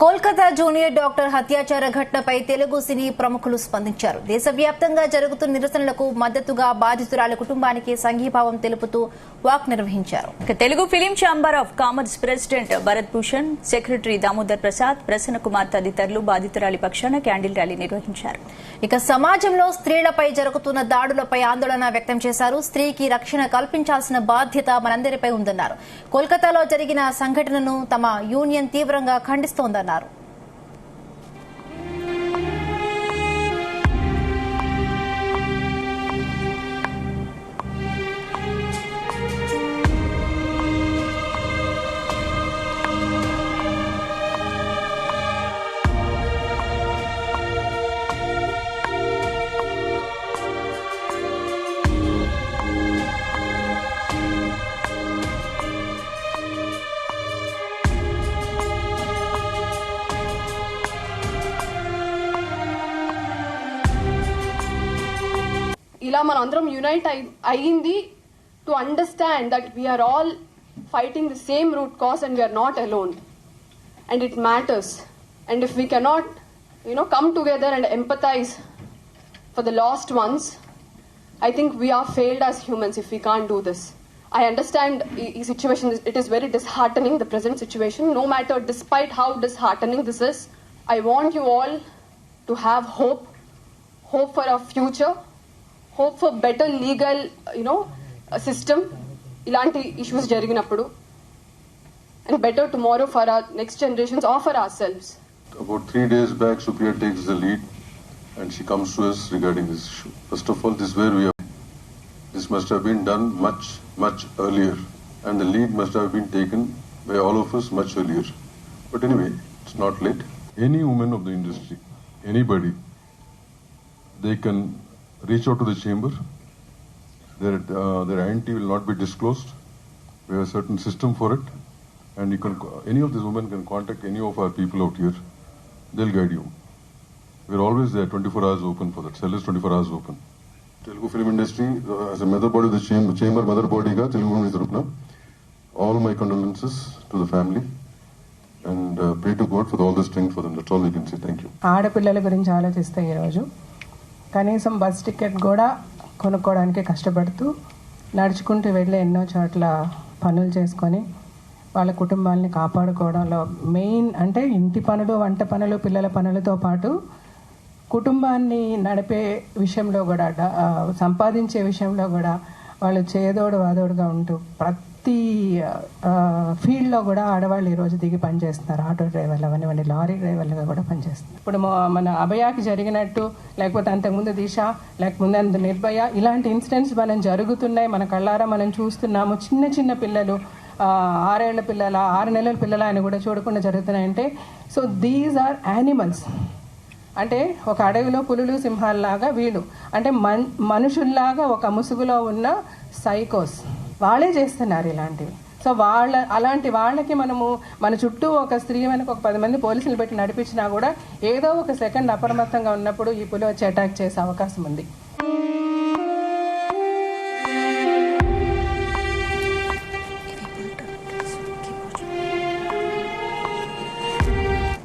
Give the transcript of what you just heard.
Kolkata junior doctor హత్యాచార ఘటనపై తెలుగు సినీ ప్రముఖులు స్పందించారు. దేశవ్యాప్తంగా జరుగుతున్న నిరసనలకు మద్దతుగా బాధితురాలి కుటుంబానికి సంఘీభావం తెలుపుతూ వాక్ నిర్వహించారు. Telugu film chamber of commerce president Bharat Bhushan, secretary Damodar Prasad, Prasanna Kumar తదితరులు బాధితురాలి పక్షాన క్యాండిల్ ర్యాలీ నిర్వహించారు. ఇక సమాజంలో స్త్రీలపై జరుగుతున్న దాడులపై ఆందోళన వ్యక్తం చేశారు. స్త్రీకి రక్షణ కల్పించాల్సిన బాధ్యత మనందరిపై ఉందన్నారు. కోల్కతాలో జరిగిన సంఘటనను తమ యూనియన్ తీవ్రంగా ఖండిస్తోందన్నారు. ఇలా మనందరం యునైట్ అయ్యింది to understand that we are all fighting the same root cause and we are not alone and it matters. And if we cannot come together and empathise for the lost ones, I think we are failed as humans if we can't do this. I understand the situation, it is very disheartening, the present situation. No matter, despite how disheartening this is, I want you all to have hope for our future, hope for better legal, system, ilanti issues jariginappudu, and better tomorrow for our next generations or for ourselves. About 3 days back, Supriya takes the lead and she comes to us regarding this issue. First of all, this is where we are. This must have been done much earlier, and the lead must have been taken by all of us much earlier. But anyway, it's not late. Any woman of the industry, anybody, they can reach out to the chamber. Their identity will not be disclosed. We have a certain system for it, and any of these women can contact any of our people out here. They'll guide you. We're always there, 24 hours open for that. Cell is 24 hours open. Telugu film industry, as a mother body of the chamber mother body ga Telugu film tarafuna, all my condolences to the family, and pray to God for all the strength for them. That's all we can say. Thank you. ఆడపిల్లల గురించి ఆలోచిస్తే ఈరోజు కనీసం bus ticket కూడా కొనుక్కోవడానికి కష్టపడుతూ నడుచుకుంటూ వెళ్ళి ఎన్నో చోట్ల పనులు చేసుకొని వాళ్ళ కుటుంబాలని కాపాడుకోవడంలో మెయిన్ అంటే ఇంటి పనులు, వంట పనులు, పిల్లల పనులతో పాటు కుటుంబాన్ని నడిపే విషయంలో కూడా, సంపాదించే విషయంలో కూడా వాళ్ళు చేదోడు వాదోడుగా ఉంటూ ప్రతి ఫీల్డ్లో కూడా ఆడవాళ్ళు ఈరోజు దిగి పనిచేస్తున్నారు. ఆటో డ్రైవర్లు అవనివ్వండి, లారీ డ్రైవర్లుగా కూడా పనిచేస్తున్నారు. ఇప్పుడు మన అభయాకి జరిగినట్టు, లేకపోతే అంతకుముందు దిశ, లేకపోతే నిర్భయ, ఇలాంటి ఇన్సిడెంట్స్ మనం జరుగుతున్నాయి, మన కళ్ళారా మనం చూస్తున్నాము. చిన్న చిన్న పిల్లలు, 6 ఏళ్ల పిల్లల, 6 నెలల పిల్లల అని కూడా చూడకుండా జరుగుతున్నాయంటే, సో దీస్ ఆర్ యానిమల్స్. అంటే ఒక అడవిలో పులులు, సింహాల్లాగా వీళ్ళు, అంటే మనుషుల్లాగా ఒక ముసుగులో ఉన్న సైకోస్ వాళ్ళే చేస్తున్నారు ఇలాంటివి. సో అలాంటి వాళ్ళకి మనము మన చుట్టూ ఒక స్త్రీ వెనక ఒక 10 మంది పోలీసులు పెట్టి నడిపించినా కూడా ఏదో ఒక సెకండ్ అప్రమత్తంగా ఉన్నప్పుడు ఈ పులి వచ్చి అటాక్ చేసే అవకాశం ఉంది.